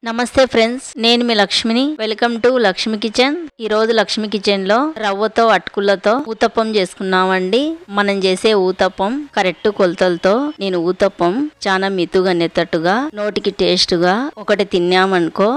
నమస్తే ఫ్రెండ్స్, నేను మీ లక్ష్మిని. Welcome to Lakshmi kitchen. ఈ రోజు లక్ష్మి కిచెన్ లో రవ్వతో అటుకులతో ఊతప్పం చేసుకున్నామండి. మనం చేసే ఊతప్పం కరెక్ట్ కొలతలతో నేను ఊతప్పం చాలా మితుగా నెత్తట్టుగా నోటికి టేస్ట్ గా ఒకటి తిన్నామనుకో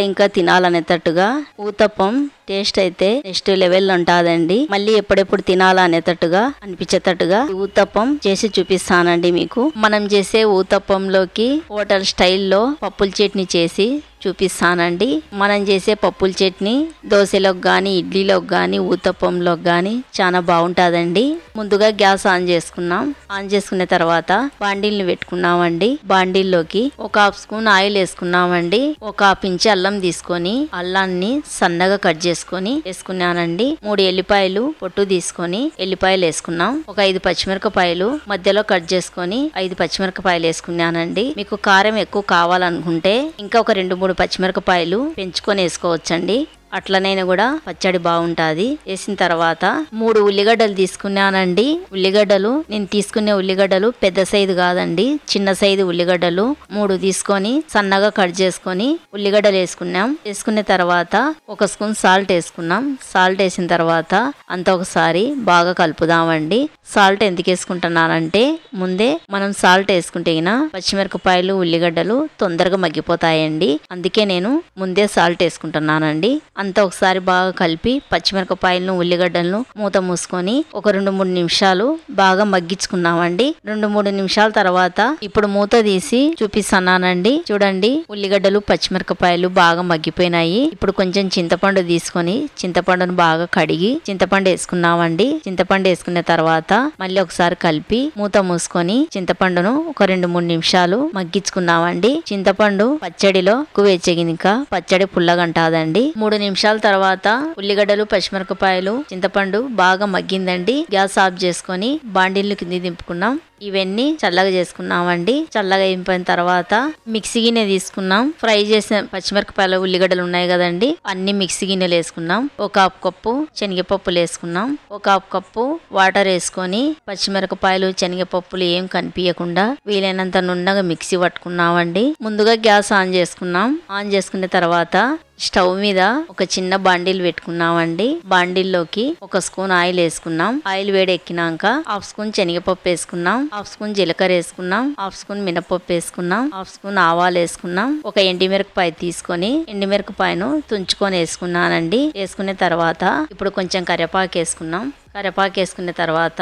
ఇంకా తినాలనేటట్టుగా ఊతప్పం టేస్ట్ అయితే నెక్స్ట్ లెవెల్ ఉంటుందండి. మళ్ళీ ఎప్పుడెప్పుడు తినాలా అనేటట్టుగా అనిపించేటట్టుగా ఊతప్పం చేసి చూపిస్తానండి మీకు. మనం చేసే ఊతప్పంలోకి హోటల్ స్టైల్లో పప్పుల చట్నీ చేసి చూపిస్తానండి. మనం చేసే పప్పుల చట్నీ దోశలోకి గాని ఇడ్లీలోకి గాని ఊతప్పంలోకి గాని చాలా బాగుంటుందండి. ముందుగా గ్యాస్ ఆన్ చేసుకున్నాం. ఆన్ చేసుకున్న తర్వాత బాండీల్ని పెట్టుకున్నామండి. బాండీల్లోకి ఒక హాఫ్ స్పూన్ ఆయిల్ వేసుకున్నామండి. ఒక హాఫ్ ఇంచ్ అల్లం తీసుకొని అల్లాన్ని సన్నగా కట్ చేసుకొని వేసుకున్నానండి. 3 ఎల్లిపాయలు పొట్టు తీసుకొని ఎల్లిపాయలు వేసుకున్నాం. ఒక 5 పచ్చిమిరపకాయలు మధ్యలో కట్ చేసుకొని 5 పచ్చిమిరపకాయలు వేసుకున్నానండి. మీకు కారం ఎక్కువ కావాలనుకుంటే ఇంకా ఒక 2-3 పచ్చిమిరపకాయలు పెంచుకొని వేసుకోవచ్చండి. అట్లనైనా కూడా పచ్చడి బాగుంటుంది. వేసిన తర్వాత 3 ఉల్లిగడ్డలు తీసుకున్నానండి. ఉల్లిగడ్డలు నేను తీసుకునే ఉల్లిగడ్డలు పెద్ద సైజు కాదండి, చిన్న సైజు ఉల్లిగడ్డలు 3 తీసుకొని సన్నగా కట్ చేసుకొని ఉల్లిగడ్డలు వేసుకున్నాం. వేసుకున్న తర్వాత ఒక స్పూన్ సాల్ట్ వేసుకున్నాం. సాల్ట్ వేసిన తర్వాత అంత ఒకసారి బాగా కలుపుదామండి. సాల్ట్ ఎందుకు వేసుకుంటున్నానంటే ముందే మనం సాల్ట్ వేసుకుంటే పచ్చిమిరపకాయలు ఉల్లిగడ్డలు తొందరగా మగ్గిపోతాయండి. అందుకే నేను ముందే సాల్ట్ వేసుకుంటున్నానండి. అంతా ఒకసారి బాగా కలిపి పచ్చిమిరపకాయలను ఉల్లిగడ్డలను మూత మూసుకొని ఒక 2-3 నిమిషాలు బాగా మగ్గించుకున్నామండి. 2-3 నిమిషాల తర్వాత ఇప్పుడు మూత తీసి చూపిస్తున్నానండి. చూడండి, ఉల్లిగడ్డలు పచ్చిమిరపకాయలు బాగా మగ్గిపోయినాయి. ఇప్పుడు కొంచెం చింతపండు తీసుకొని చింతపండును బాగా కడిగి చింతపండు వేసుకున్నామండి. చింతపండు వేసుకున్న తర్వాత మళ్ళీ ఒకసారి కలిపి మూత మూసుకొని చింతపండును ఒక 2-3 నిమిషాలు మగ్గించుకున్నామండి. చింతపండు పచ్చడిలో ఎక్కువ వేచగినక పచ్చడి పుల్లగంటాదండి. 3 నిమిషాల తర్వాత ఉల్లిగడ్డలు పచ్చిమిరపకాయలు చింతపండు బాగా మగ్గిందండి. గ్యాస్ ఆఫ్ చేసుకొని బాండీలు కింద దింపుకున్నాం. ఇవన్నీ చల్లగా చేసుకున్నామండి. చల్లగా అయిపోయిన తర్వాత మిక్సీ గిన్నె తీసుకున్నాం. ఫ్రై చేసిన పచ్చిమిరపకాయలు ఉల్లిగడ్డలు ఉన్నాయి కదండి, అన్ని మిక్సీ గిన్నెలు వేసుకున్నాం. ఒక హాఫ్ కప్పు శనగపప్పులు వేసుకున్నాం. ఒక హాఫ్ కప్పు వాటర్ వేసుకొని పచ్చిమిరపకాయలు శనగపప్పులు ఏం కనిపించకుండా వీలైనంత నున్నగా మిక్సీ పట్టుకున్నామండి. ముందుగా గ్యాస్ ఆన్ చేసుకున్నాం. ఆన్ చేసుకున్న తర్వాత స్టవ్ మీద ఒక చిన్న బాండీలు పెట్టుకున్నామండి. బాండీల్లోకి ఒక స్పూన్ ఆయిల్ వేసుకున్నాం. ఆయిల్ వేడెక్కినాక హాఫ్ స్పూన్ శనగపప్పు వేసుకున్నాం. హాఫ్ స్పూన్ జీలకర్ర వేసుకున్నాం. హాఫ్ స్పూన్ మినపప్పు వేసుకున్నాం. హాఫ్ స్పూన్ ఆవాలు వేసుకున్నాం. ఒక ఎండుమిరపకాయ తీసుకొని ఎండుమిరపకాయను తుంచుకొని వేసుకున్నానండి. వేసుకున్న తర్వాత ఇప్పుడు కొంచెం కరివేపాకు వేసుకున్నాం. కరివేపాకు వేసుకున్న తర్వాత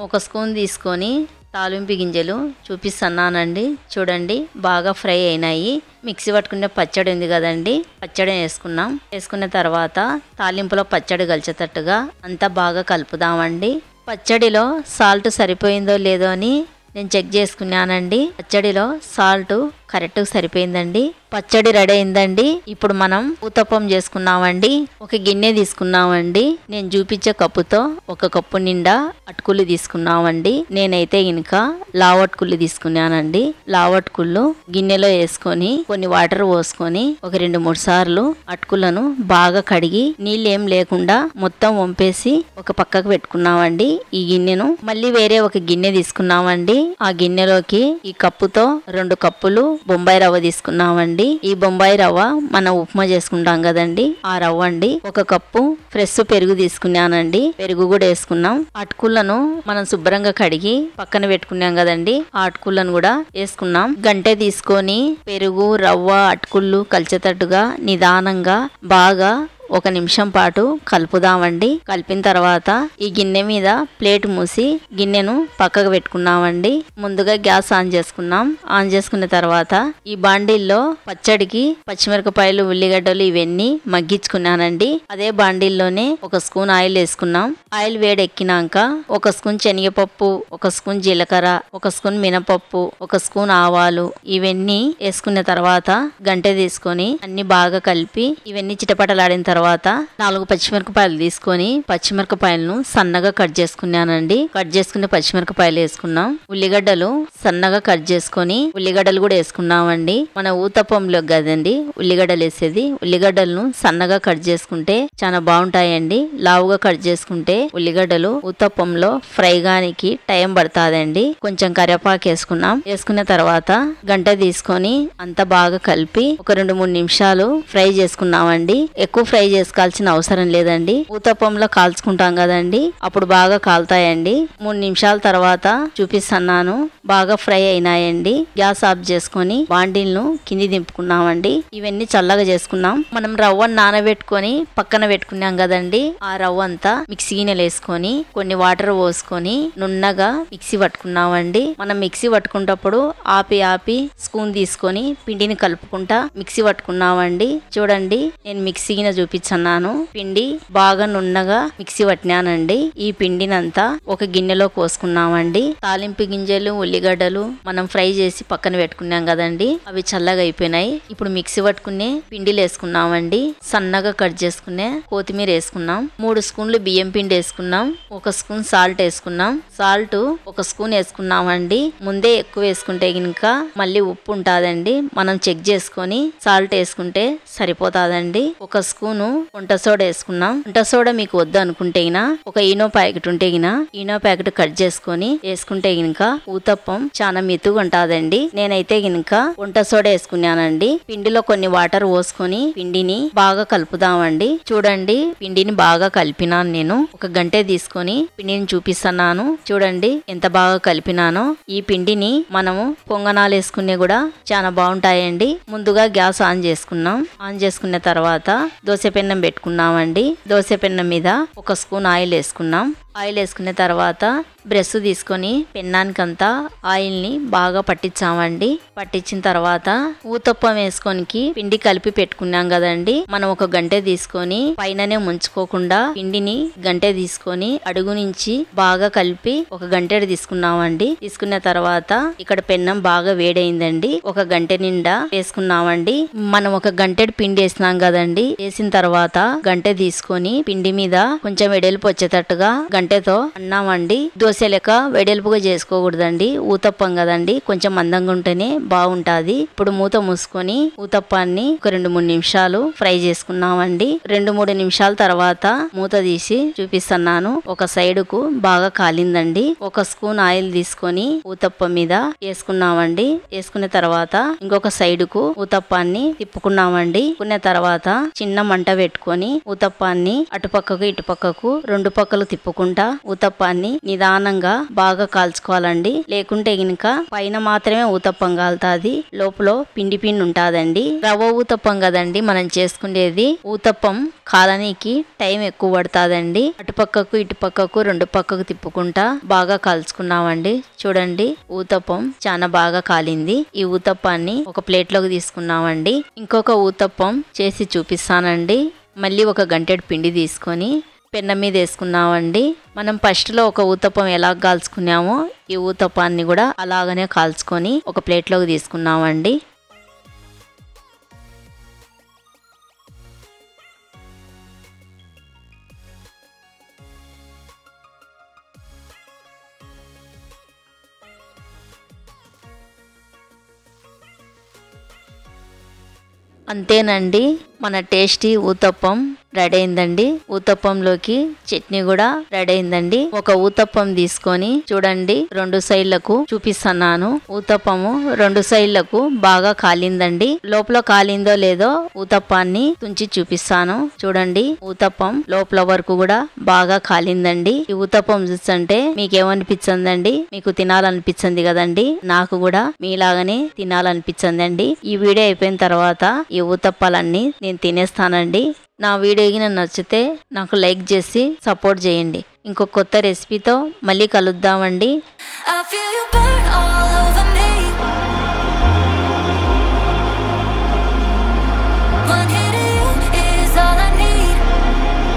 ఒక స్పూన్ తీసుకొని తాలింపు గింజలు చూపిస్తున్నానండి. చూడండి, బాగా ఫ్రై అయినాయి. మిక్సీ పట్టుకునే పచ్చడి ఉంది కదండి, పచ్చడి వేసుకున్నాం. వేసుకున్న తర్వాత తాలింపులో పచ్చడి కలిసేటట్టుగా అంతా బాగా కలుపుదామండి. పచ్చడిలో సాల్ట్ సరిపోయిందో లేదో అని నేను చెక్ చేసుకున్నానండి. పచ్చడిలో సాల్ట్ కరెక్ట్గా సరిపోయిందండి. పచ్చడి రెడీ అయిందండి. ఇప్పుడు మనం ఊతప్పం చేసుకున్నామండి. ఒక గిన్నె తీసుకున్నామండి. నేను చూపించే కప్పుతో ఒక కప్పు నిండా అటుకులు తీసుకున్నామండి. నేనైతే ఇంకా లావట్టుకులు తీసుకున్నానండి. లావట్టుకులు గిన్నెలో వేసుకొని కొన్ని వాటర్ పోసుకొని ఒక 2-3 సార్లు అటుకులను బాగా కడిగి నీళ్ళు ఏం లేకుండా మొత్తం వంపేసి ఒక పక్కకు పెట్టుకున్నామండి. ఈ గిన్నెను మళ్ళీ వేరే ఒక గిన్నె తీసుకున్నామండి. ఆ గిన్నెలోకి ఈ కప్పుతో 2 కప్పులు బొంబాయి రవ్వ తీసుకున్నామండి. ఈ బొంబాయి రవ్వ మనం ఉప్మా చేసుకుంటాం కదండి, ఆ రవ్వ అండి. ఒక కప్పు ఫ్రెష్ పెరుగు తీసుకున్నానండి. పెరుగు కూడా వేసుకున్నాం. అటుకులను మనం శుభ్రంగా కడిగి పక్కన పెట్టుకున్నాం కదండి, ఆ అటుకులను కూడా వేసుకున్నాం. గంటె తీసుకొని పెరుగు రవ్వ అటుకులు కలిసేటట్టుగా నిదానంగా బాగా 1 నిమిషం పాటు కలుపుదామండి. కలిపిన తర్వాత ఈ గిన్నె మీద ప్లేట్ మూసి గిన్నెను పక్కకు పెట్టుకున్నామండి. ముందుగా గ్యాస్ ఆన్ చేసుకున్నాం. ఆన్ చేసుకున్న తర్వాత ఈ బాండీల్లో పచ్చడికి పచ్చిమిరపకాయలు ఉల్లిగడ్డలు ఇవన్నీ మగ్గించుకున్నానండి. అదే బాండీల్లోనే ఒక స్పూన్ ఆయిల్ వేసుకున్నాం. ఆయిల్ వేడెక్కినాక ఒక స్పూన్ శనగపప్పు, ఒక స్పూన్ జీలకర్ర, ఒక స్పూన్ మినపప్పు, ఒక స్పూన్ ఆవాలు ఇవన్నీ వేసుకున్న తర్వాత గంటె తీసుకొని అన్ని బాగా కలిపి ఇవన్నీ చిటపటలాడిన తర్వాత తర్వాత 4 పచ్చిమిరపకాయలు తీసుకొని పచ్చిమిరపకాయలను సన్నగా కట్ చేసుకున్నానండి. కట్ చేసుకుని పచ్చిమిరపకాయలు వేసుకున్నాం. ఉల్లిగడ్డలు సన్నగా కట్ చేసుకొని ఉల్లిగడ్డలు కూడా వేసుకున్నామండి. మన ఊతప్పంలో కదండి ఉల్లిగడ్డలు వేసేది. ఉల్లిగడ్డలను సన్నగా కట్ చేసుకుంటే చాలా బాగుంటాయండి. లావుగా కట్ చేసుకుంటే ఉల్లిగడ్డలు ఊతప్పంలో ఫ్రై గానికి టైం పడుతుందండి. కొంచెం కరివేపాకు వేసుకున్నాం. వేసుకున్న తర్వాత గంట తీసుకొని అంతా బాగా కలిపి ఒక 2-3 నిమిషాలు ఫ్రై చేసుకున్నామండి. ఎక్కువ ఫ్రై చేసుకోవాల్సిన అవసరం లేదండి. ఊతప్పంలో కాల్చుకుంటాం కదండి, అప్పుడు బాగా కాలుతాయండి. 3 నిమిషాల తర్వాత చూపిస్తున్నాను. బాగా ఫ్రై అయినాయండి. గ్యాస్ ఆఫ్ చేసుకొని బాండిల్ను కింది దింపుకున్నామండి. ఇవన్నీ చల్లగా చేసుకున్నాం. మనం రవ్వను నానబెట్టుకొని పక్కన పెట్టుకున్నాం కదండి, ఆ రవ్వ అంతా మిక్సీ గిన్నెలు వేసుకొని కొన్ని వాటర్ పోసుకొని నున్నగా మిక్సీ పట్టుకున్నామండి. మనం మిక్సీ పట్టుకునేటప్పుడు ఆపి స్పూన్ తీసుకొని పిండిని కలుపుకుంటా మిక్సీ పట్టుకున్నామండి. చూడండి నేను మిక్సీ గిన్నె చూపించున్నాను. పిండి బాగా నున్నగా మిక్సీ పట్టినానండి. ఈ పిండినంతా ఒక గిన్నెలో పోసుకున్నామండి. తాలింపు గింజలు ఉల్లిగడ్డలు మనం ఫ్రై చేసి పక్కన పెట్టుకున్నాం కదండి, అవి చల్లగా అయిపోయినాయి. ఇప్పుడు మిక్సీ పట్టుకునే పిండిలు వేసుకున్నామండి. సన్నగా కట్ చేసుకునే కొత్తిమీర వేసుకున్నాం. 3 స్పూన్లు బియ్యం పిండి వేసుకున్నాం. 1 స్పూన్ సాల్ట్ వేసుకున్నాం. సాల్ట్ 1 స్పూన్ వేసుకున్నామండి. ముందే ఎక్కువ వేసుకుంటే గినక మళ్ళీ ఉప్పు ఉంటుందండి. మనం చెక్ చేసుకొని సాల్ట్ వేసుకుంటే సరిపోతాదండి. 1 స్పూను వంట సోడా వేసుకున్నాం. వంట సోడా మీకు వద్దు అనుకుంటే గిన ఒక ఈనో ప్యాకెట్ ఉంటే గిన ఈనో ప్యాకెట్ కట్ చేసుకొని వేసుకుంటే గినక ఊతప్పం చాలా మెతుగా ఉంటుందండి. నేనైతే గినక వంట సోడా వేసుకున్నానండి. పిండిలో కొన్ని వాటర్ పోసుకొని పిండిని బాగా కలుపుదామండి. చూడండి పిండిని బాగా కలిపినాను. నేను ఒక గంటే తీసుకొని పిండిని చూపిస్తున్నాను. చూడండి ఎంత బాగా కలిపినానో. ఈ పిండిని మనము పొంగనాలు వేసుకునే కూడా చాలా బాగుంటాయండి. ముందుగా గ్యాస్ ఆన్ చేసుకున్నాం. ఆన్ చేసుకున్న తర్వాత దోశ పెన్నం పెట్టుకున్నామండి. దోశ పెన్నం మీద 1 స్పూన్ ఆయిల్ వేసుకున్నాం. ఆయిల్ వేసుకున్న తర్వాత బ్రష్ తీసుకొని పెన్నానికంతా ఆయిల్ ని బాగా పట్టించామండి. పట్టించిన తర్వాత ఊతప్పం వేసుకొని పిండి కలిపి పెట్టుకున్నాం కదండి, మనం ఒక గంటె తీసుకొని పైననే ముంచుకోకుండా పిండిని గంటె తీసుకొని అడుగు నుంచి బాగా కలిపి ఒక గంటెడు తీసుకున్నామండి. తీసుకున్న తర్వాత ఇక్కడ పెన్నం బాగా వేడైందండి. ఒక గంటె నిండా వేసుకున్నామండి. మనం ఒక గంటెడు పిండి వేసినాం కదండి, వేసిన తర్వాత గంటె తీసుకొని పిండి మీద కొంచెం వెడల్పు వచ్చేటట్టుగా గంటెతో అన్నామండి. దోశ లెక్క వెడల్పుగా చేసుకోకూడదండి, ఊతప్పం కదండి, కొంచెం మందంగా ఉంటేనే బాగుంటాది. ఇప్పుడు మూత మూసుకొని ఊతప్పాన్ని ఒక 2-3 నిమిషాలు ఫ్రై చేసుకున్నామండి. 2-3 నిమిషాల తర్వాత మూత తీసి చూపిస్తున్నాను. ఒక సైడ్ కు బాగా కాలిందండి. 1 స్పూన్ ఆయిల్ తీసుకొని ఊతప్పం మీద వేసుకున్నామండి. వేసుకున్న తర్వాత ఇంకొక సైడ్ కు ఊతప్పాన్ని తిప్పుకున్నామండి. తిప్పుకున్న తర్వాత చిన్న మంట పెట్టుకొని ఊతప్పాన్ని అటుపక్కకు ఇటుపక్కకు 2 పక్కలు తిప్పుకుంటా ఊతప్పాన్ని నిదానంగా బాగా కాల్చుకోవాలండి. లేకుంటే గినక పైన మాత్రమే ఊతప్పం కాలుతాది, లోపల పిండి ఉంటాదండి. రవ్వ ఊతప్పం కదండి మనం చేసుకునేది. ఊతప్పం కాలనీకి టైం ఎక్కువ పడుతుందండి. అటుపక్కకు ఇటుపక్కకు 2 పక్కకు తిప్పుకుంటా బాగా కాల్చుకున్నామండి. చూడండి ఊతప్పం చాలా బాగా కాలింది. ఈ ఊతప్పాన్ని ఒక ప్లేట్ లోకి తీసుకున్నామండి. ఇంకొక ఊతప్పం చేసి చూపిస్తానండి. మళ్ళీ ఒక గంటెడు పిండి తీసుకొని పెన్నం మీద వేసుకున్నామండి. మనం ఫస్ట్ లో ఒక ఊతప్పం ఎలా కాల్చుకున్నామో ఈ ఊతప్పాన్ని కూడా అలాగనే కాల్చుకొని ఒక ప్లేట్ లోకి తీసుకున్నామండి. అంతేనండి, మన టేస్టీ ఊతప్పం రెడీ అయిందండి. ఊతప్పంలోకి చట్నీ కూడా రెడీ అయిందండి. ఒక ఊతప్పం తీసుకొని చూడండి 2 సైడ్లకు చూపిస్తున్నాను. ఊతప్పము 2 సైడ్లకు బాగా కాలిందండి. లోపల కాలిందో లేదో ఊతప్పాన్ని తుంచి చూపిస్తాను. చూడండి ఊతప్పం లోపల వరకు కూడా బాగా కాలిందండి. ఈ ఊతప్పం చూస్తుంటే మీకేమనిపించిందండి? మీకు తినాలనిపించింది కదండి. నాకు కూడా మీలాగానే తినాలనిపించిందండి. ఈ వీడియో అయిపోయిన తర్వాత ఈ ఊతప్పాలన్నీ నేను తినేస్తానండి. నా వీడియోకి నచ్చితే నాకు లైక్ చేసి సపోర్ట్ చేయండి. ఇంకో కొత్త రెసిపీతో మళ్ళీ కలుద్దామండి.